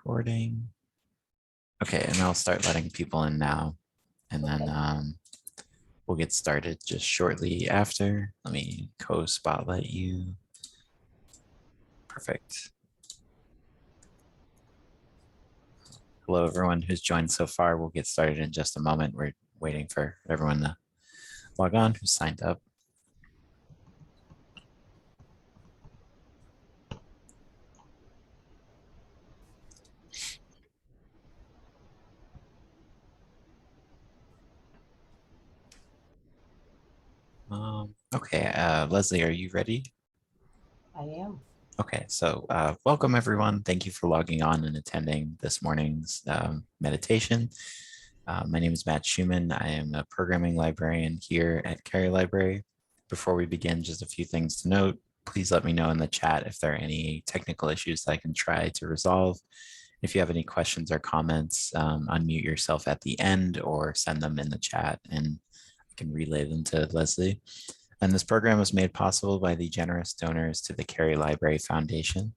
recording. Okay, and I'll start letting people in now, and then we'll get started just shortly after. Let me co-spotlight you. Perfect. Hello, everyone who's joined so far. We'll get started in just a moment. We're waiting for everyone to log on who signed up. Okay, Leslie, are you ready? I am. Okay, so welcome everyone. Thank you for logging on and attending this morning's meditation. My name is Matt Schumann. I am a programming librarian here at Cary Library. Before we begin, just a few things to note. Please let me know in the chat if there are any technical issues that I can try to resolve. If you have any questions or comments, unmute yourself at the end or send them in the chat and I can relay them to Leslie. And this program was made possible by the generous donors to the Cary Library Foundation.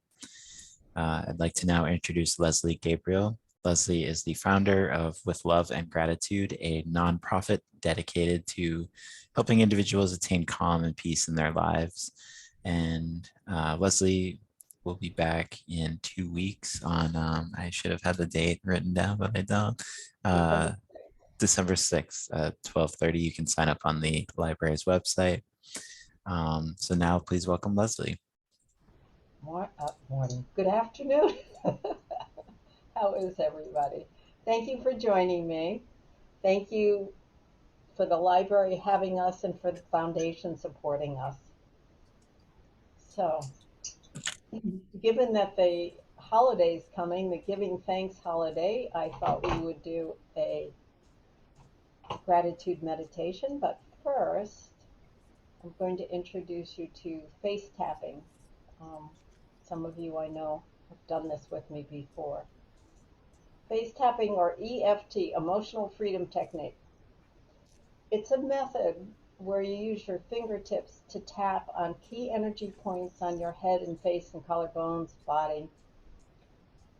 I'd like to now introduce Leslie Gabriele. Leslie is the founder of With Love and Gratitude, a nonprofit dedicated to helping individuals attain calm and peace in their lives. And Leslie will be back in 2 weeks on, I should have had the date written down, but I don't. December 6th at 12:30. You can sign up on the library's website. So now please welcome Leslie. Morning. Good afternoon. How is everybody? Thank you for joining me. Thank you for the library having us and for the foundation supporting us. So, given that the holiday's coming, the Giving Thanks holiday, I thought we would do a gratitude meditation. But first, I'm going to introduce you to face tapping. Some of you I know have done this with me before. Face tapping, or EFT, Emotional Freedom Technique. It's a method where you use your fingertips to tap on key energy points on your head and face and collarbones, body.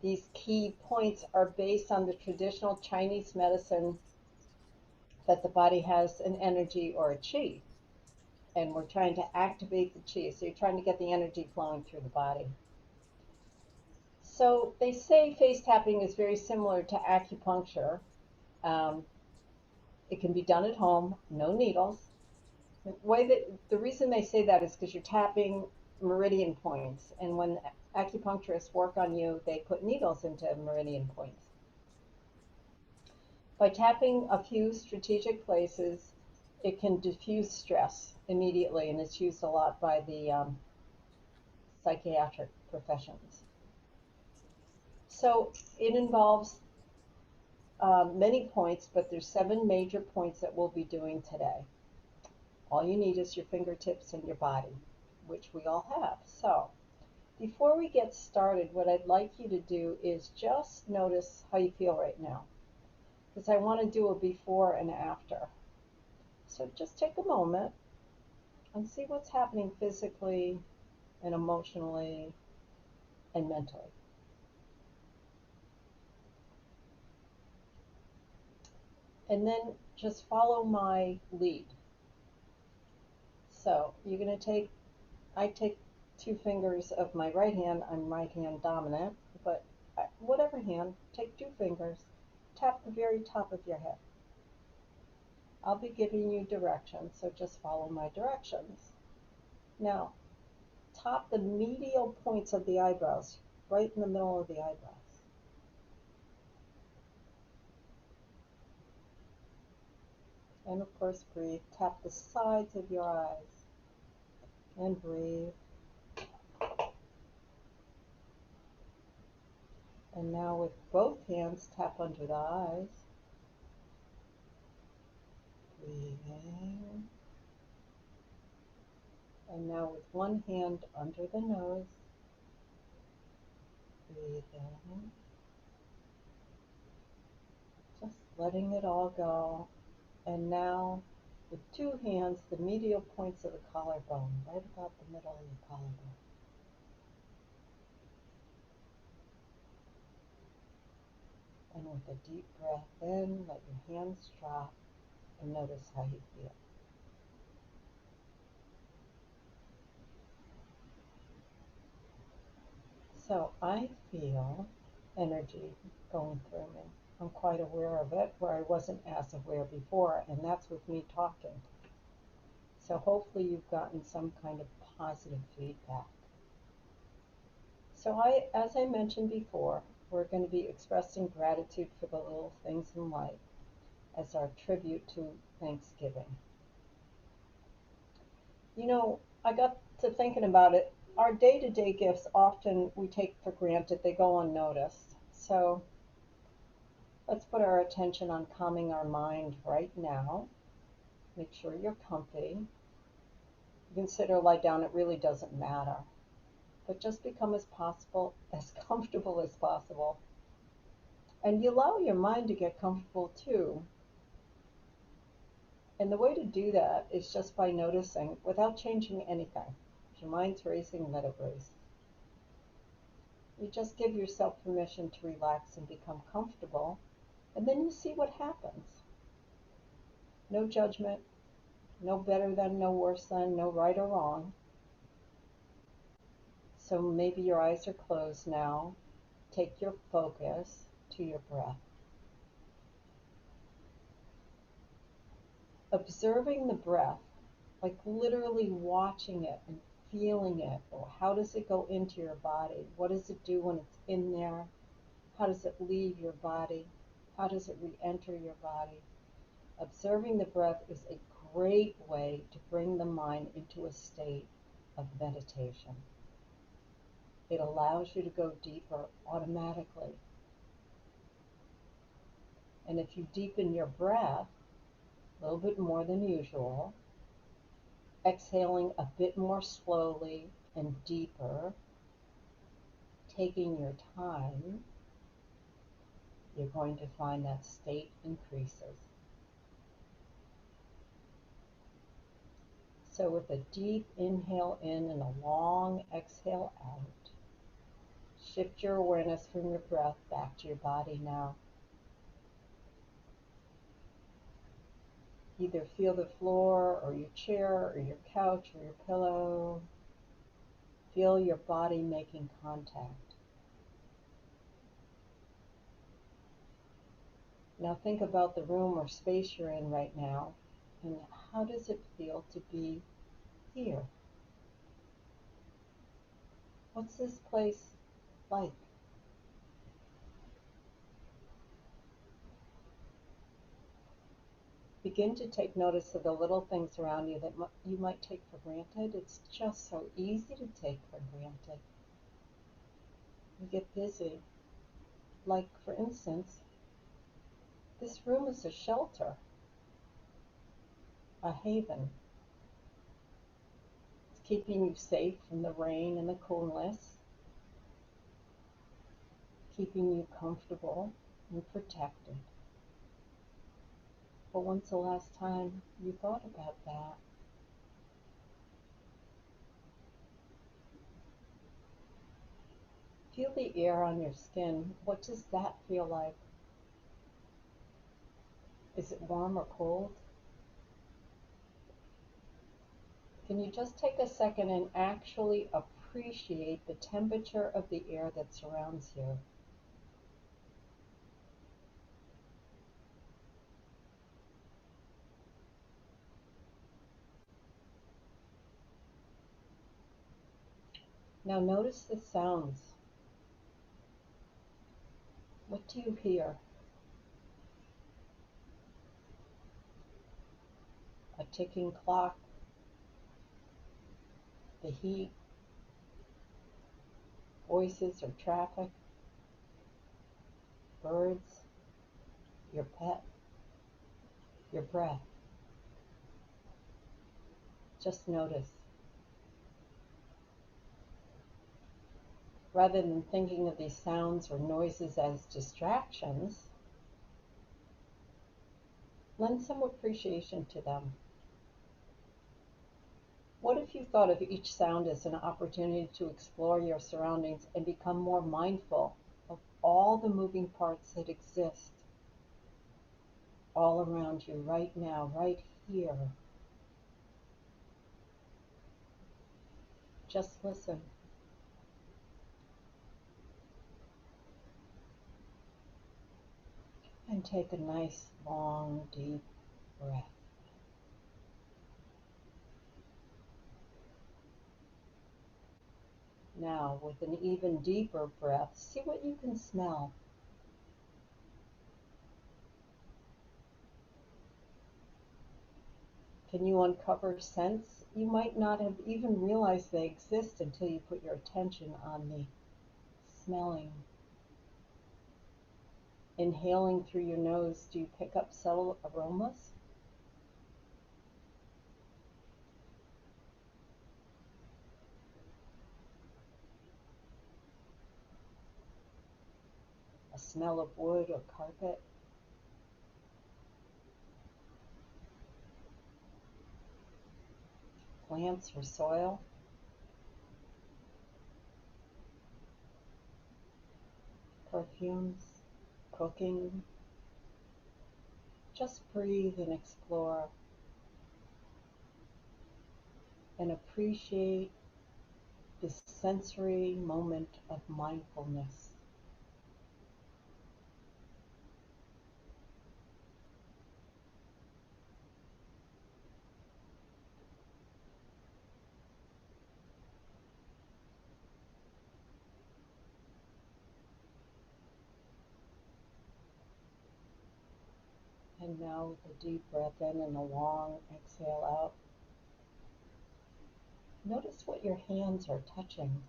These key points are based on the traditional Chinese medicine that the body has an energy or a qi, and we're trying to activate the qi. So you're trying to get the energy flowing through the body. So they say face tapping is very similar to acupuncture. Um, it can be done at home, no needles. The reason they say that is because you're tapping meridian points, and when acupuncturists work on you, they put needles into meridian points. By tapping a few strategic places, it can diffuse stress immediately, and it's used a lot by the psychiatric professions. So it involves many points, but there's 7 major points that we'll be doing today. All you need is your fingertips and your body, which we all have. So before we get started, what I'd like you to do is just notice how you feel right now, because I want to do a before and after. So just take a moment and see what's happening physically and emotionally and mentally. And then just follow my lead. So you're going to I take 2 fingers of my right hand. I'm right hand dominant, but whatever hand, take 2 fingers, tap the very top of your head. I'll be giving you directions, so just follow my directions. Now, tap the medial points of the eyebrows, right in the middle of the eyebrows. And of course, breathe. Tap the sides of your eyes and breathe. And now with both hands, tap under the eyes. Breathing. And now with one hand under the nose. Breathing. Just letting it all go. And now with 2 hands, the medial points of the collarbone, right about the middle of your collarbone. with a deep breath in, let your hands drop and notice how you feel. So I feel energy going through me. I'm quite aware of it where I wasn't as aware before, and that's with me talking. So hopefully you've gotten some kind of positive feedback. So as I mentioned before, we're going to be expressing gratitude for the little things in life as our tribute to Thanksgiving. I got to thinking about it. Our day-to-day gifts often we take for granted, they go unnoticed. So let's put our attention on calming our mind right now. Make sure you're comfy. You can sit or lie down, it really doesn't matter. But just become as comfortable as possible. And you allow your mind to get comfortable too. And the way to do that is just by noticing without changing anything. If your mind's racing, let it race. You just give yourself permission to relax and become comfortable, and then you see what happens. No judgment, no better than, no worse than, no right or wrong. So maybe your eyes are closed now. Take your focus to your breath. Observing the breath, like literally watching it and feeling it. Or how does it go into your body? What does it do when it's in there? How does it leave your body? How does it re-enter your body? Observing the breath is a great way to bring the mind into a state of meditation. It allows you to go deeper automatically. And if you deepen your breath a little bit more than usual, exhaling a bit more slowly and deeper, taking your time, you're going to find that state increases. So with a deep inhale in and a long exhale out, shift your awareness from your breath back to your body now. Either feel the floor or your chair or your couch or your pillow. Feel your body making contact. Now think about the room or space you're in right now, and how does it feel to be here? What's this place like? Begin to take notice of the little things around you that you might take for granted. It's just so easy to take for granted. We get busy. Like, for instance, this room is a shelter, a haven. It's keeping you safe from the rain and the coolness, keeping you comfortable and protected. But when's the last time you thought about that? Feel the air on your skin. What does that feel like? Is it warm or cold? Can you just take a second and actually appreciate the temperature of the air that surrounds you? Now notice the sounds. What do you hear? A ticking clock, the heat, voices or traffic, birds, your pet, your breath. Just notice. Rather than thinking of these sounds or noises as distractions, lend some appreciation to them. What if you thought of each sound as an opportunity to explore your surroundings and become more mindful of all the moving parts that exist all around you right now, right here. Just listen. And take a nice, long, deep breath. Now, with an even deeper breath, see what you can smell. Can you uncover scents you might not have even realized they exist until you put your attention on the smelling? Inhaling through your nose, do you pick up subtle aromas? A smell of wood or carpet? Plants or soil? Perfumes? Cooking? Just breathe and explore and appreciate this sensory moment of mindfulness. And now with a deep breath in and a long exhale out, notice what your hands are touching.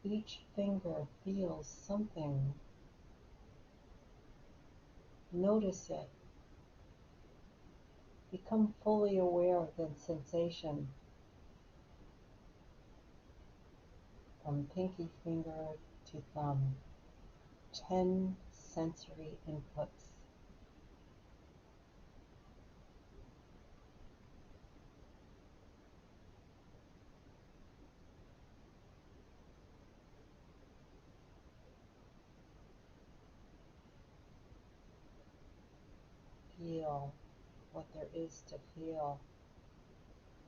Each finger feels something. Notice it. Become fully aware of the sensation from pinky finger to thumb. 10 sensory inputs. Feel what there is to feel,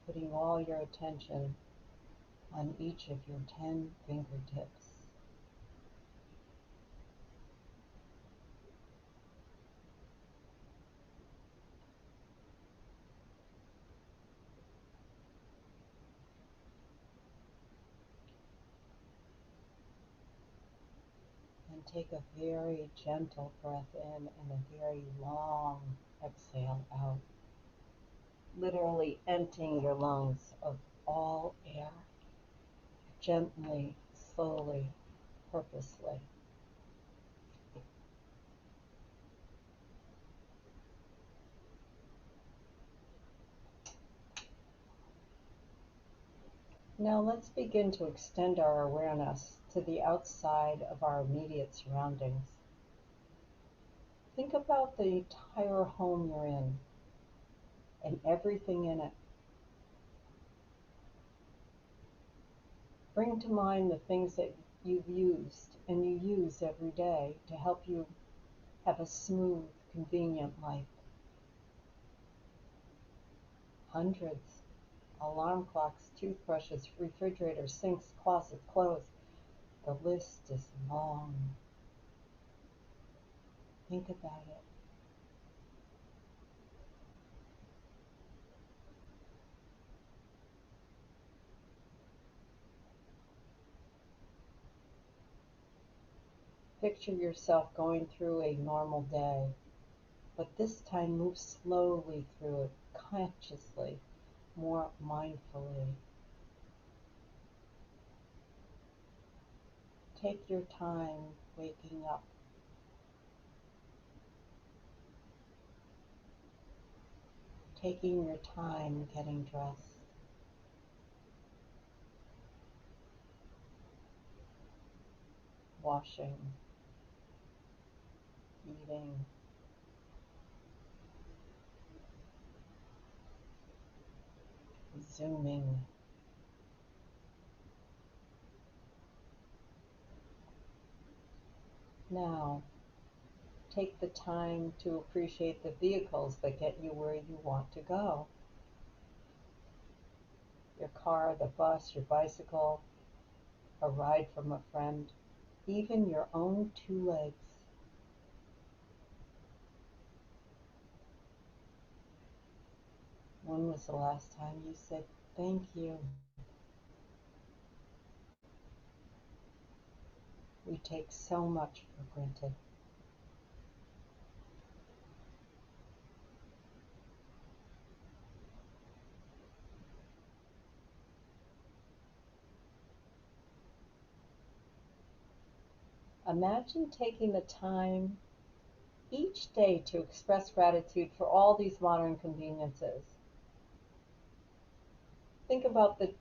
putting all your attention on each of your 10 fingertips. And take a very gentle breath in and a very long exhale out, literally emptying your lungs of all air, gently, slowly, purposely. Now let's begin to extend our awareness to the outside of our immediate surroundings. Think about the entire home you're in and everything in it. Bring to mind the things that you've used and you use every day to help you have a smooth, convenient life. Hundreds. Alarm clocks, toothbrushes, refrigerators, sinks, closets, clothes. The list is long. Think about it. Picture yourself going through a normal day, but this time move slowly through it, consciously, more mindfully. Take your time waking up. Taking your time getting dressed. Washing. Eating. Zooming. Now, take the time to appreciate the vehicles that get you where you want to go. Your car, the bus, your bicycle, a ride from a friend, even your own two legs. When was the last time you said thank you? We take so much for granted. Imagine taking the time each day to express gratitude for all these modern conveniences. Think about the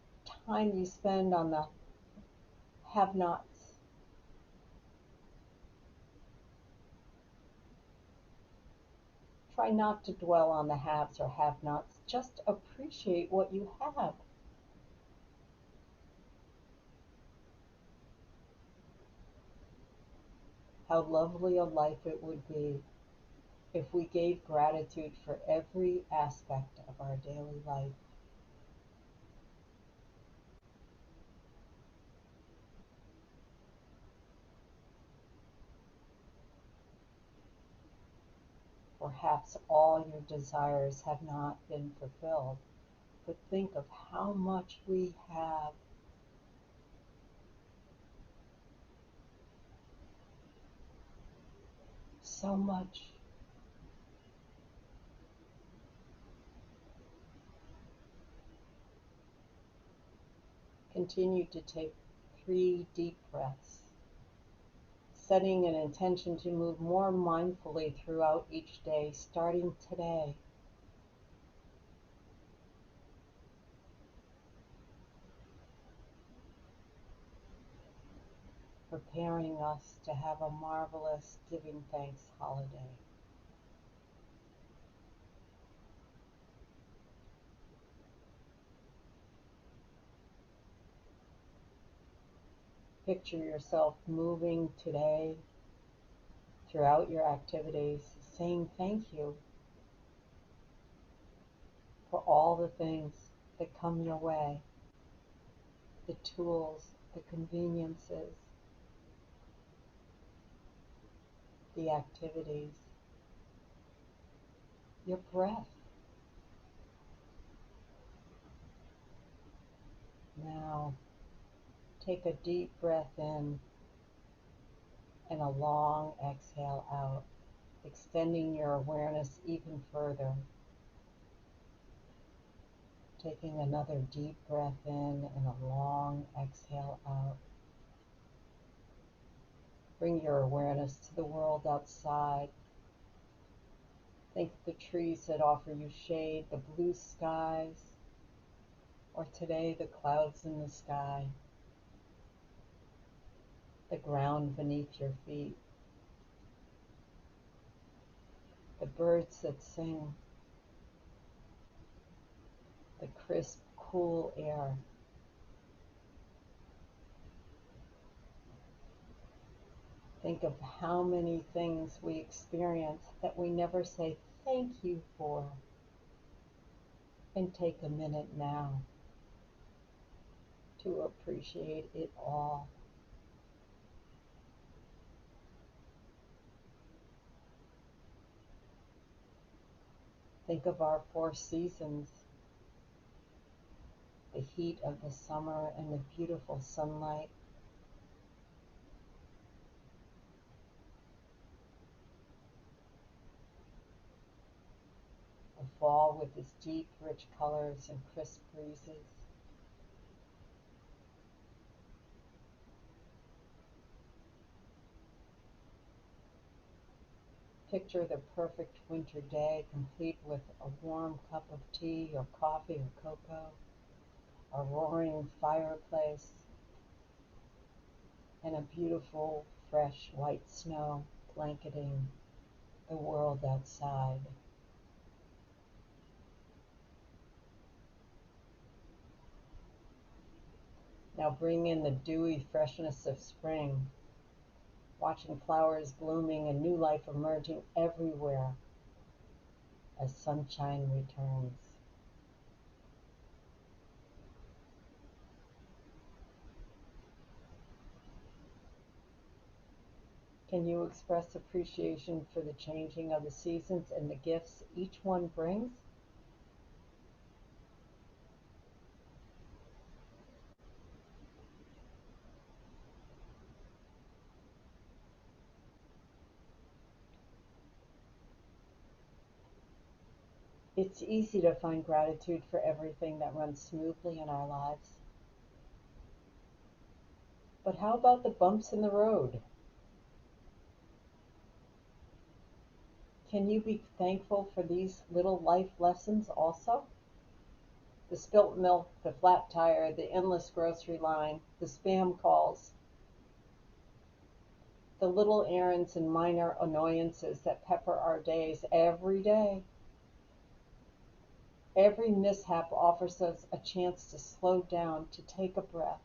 time you spend on the have nots. Try not to dwell on the haves or have nots. Just appreciate what you have. How lovely a life it would be if we gave gratitude for every aspect of our daily life. Perhaps all your desires have not been fulfilled, but think of how much we have. So much. Continue to take 3 deep breaths, setting an intention to move more mindfully throughout each day, starting today. Preparing us to have a marvelous Giving Thanks holiday. Picture yourself moving today throughout your activities, saying thank you for all the things that come your way, the tools, the conveniences, the activities, your breath. Now, take a deep breath in and a long exhale out, extending your awareness even further. Taking another deep breath in and a long exhale out. Bring your awareness to the world outside. Think of the trees that offer you shade, the blue skies, or today the clouds in the sky, the ground beneath your feet, the birds that sing, the crisp, cool air. Think of how many things we experience that we never say thank you for. And take a minute now to appreciate it all. Think of our 4 seasons, the heat of the summer and the beautiful sunlight, the fall with its deep, rich colors and crisp breezes, picture the perfect winter day complete with a warm cup of tea or coffee or cocoa, a roaring fireplace, and a beautiful, fresh white snow blanketing the world outside. Now bring in the dewy freshness of spring. watching flowers blooming and new life emerging everywhere as sunshine returns. Can you express appreciation for the changing of the seasons and the gifts each one brings? It's easy to find gratitude for everything that runs smoothly in our lives. But how about the bumps in the road? Can you be thankful for these little life lessons also? The spilt milk, the flat tire, the endless grocery line, the spam calls, the little errands and minor annoyances that pepper our days every day. Every mishap offers us a chance to slow down, to take a breath,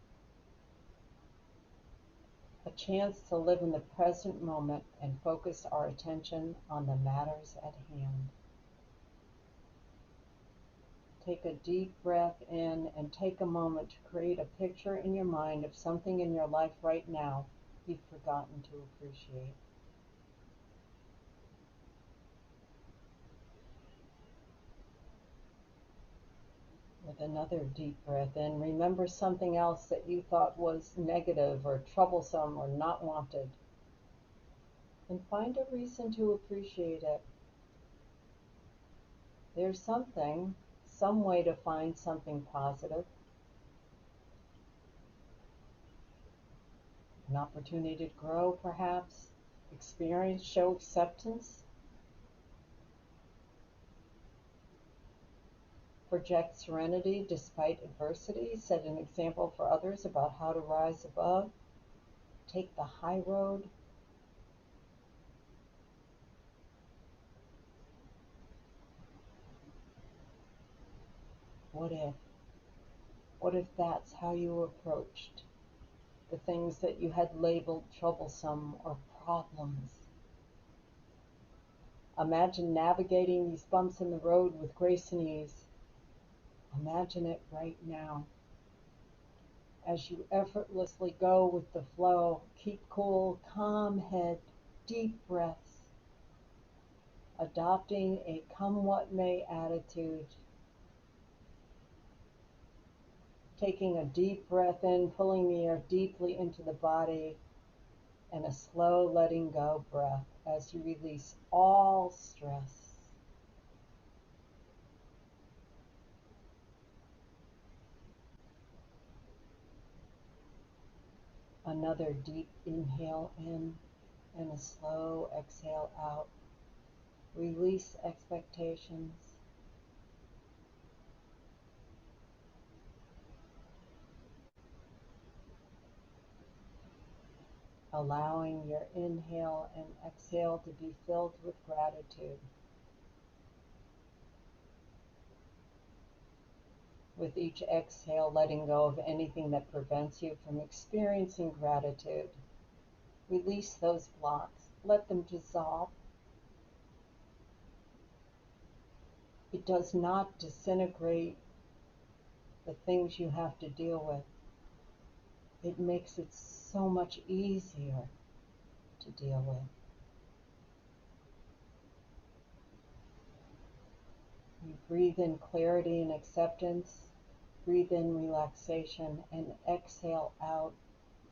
a chance to live in the present moment and focus our attention on the matters at hand. Take a deep breath in and take a moment to create a picture in your mind of something in your life right now you've forgotten to appreciate. With another deep breath in, remember something else that you thought was negative or troublesome or not wanted, and find a reason to appreciate it. There's something, some way to find something positive, an opportunity to grow perhaps, experience, show acceptance, project serenity despite adversity, set an example for others about how to rise above, take the high road. What if? What if that's how you approached the things that you had labeled troublesome or problems? Imagine navigating these bumps in the road with grace and ease. Imagine it right now. As you effortlessly go with the flow, keep cool, calm head, deep breaths, adopting a come what may attitude. Taking a deep breath in, pulling the air deeply into the body, and a slow letting go breath as you release all stress. Another deep inhale in and a slow exhale out. Release expectations. Allowing your inhale and exhale to be filled with gratitude. With each exhale, letting go of anything that prevents you from experiencing gratitude. Release those blocks. Let them dissolve. It does not disintegrate the things you have to deal with. It makes it so much easier to deal with. You breathe in clarity and acceptance, breathe in relaxation, and exhale out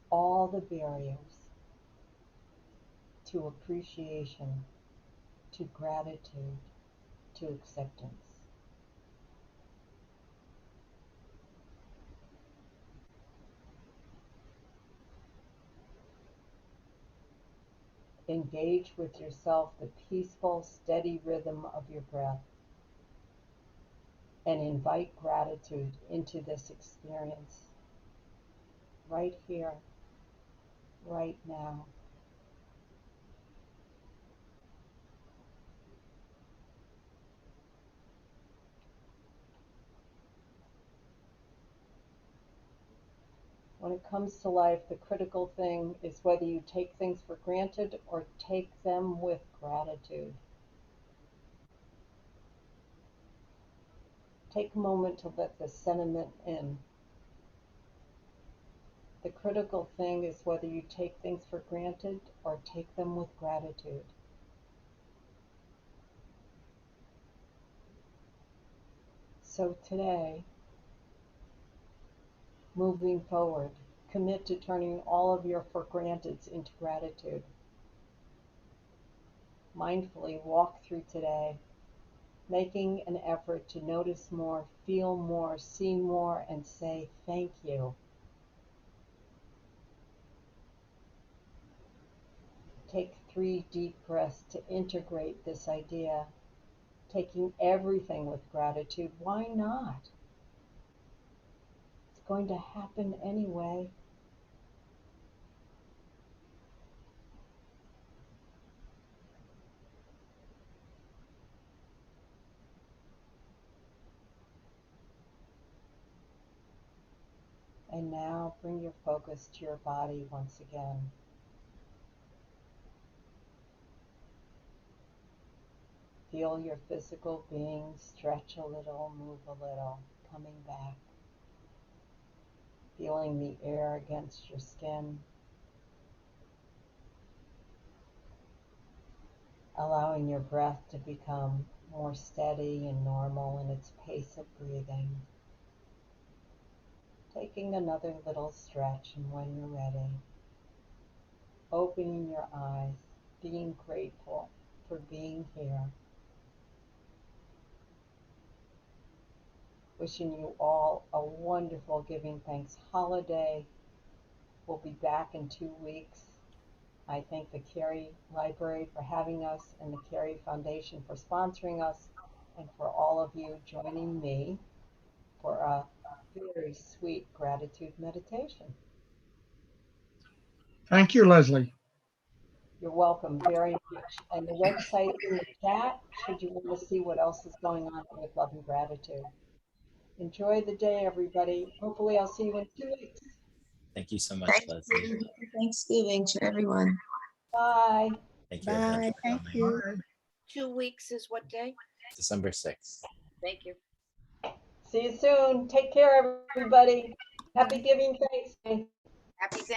all the barriers to appreciation, to gratitude, to acceptance. Engage with yourself the peaceful, steady rhythm of your breath and invite gratitude into this experience right here, right now. One When it comes to life, the critical thing is whether you take things for granted or take them with gratitude. Take a moment to let this sentiment in. The critical thing is whether you take things for granted or take them with gratitude. So today, moving forward, commit to turning all of your for granteds into gratitude. Mindfully walk through today, making an effort to notice more, feel more, see more, and say thank you. Take 3 deep breaths to integrate this idea, taking everything with gratitude. Why not? It's going to happen anyway. And now bring your focus to your body once again. Feel your physical being stretch a little, move a little, coming back. Feeling the air against your skin. Allowing your breath to become more steady and normal in its pace of breathing. Taking another little stretch, and when you're ready, opening your eyes, being grateful for being here. Wishing you all a wonderful Giving Thanks holiday. We'll be back in 2 weeks. I thank the Carey Library for having us and the Carey Foundation for sponsoring us, and for all of you joining me for a very sweet gratitude meditation. Thank you, Leslie. You're welcome very much. And the website in the chat, should you want to see what else is going on with Love and Gratitude. Enjoy the day, everybody. Hopefully I'll see you in 2 weeks. Thank you so much, Leslie. Happy Thanksgiving to everyone. Bye. Thank you. Thank you for Thank coming. you. 2 weeks is what day? December 6th. Thank you. See you soon. Take care, everybody. Happy Giving Thanks Day. Happy Thanksgiving.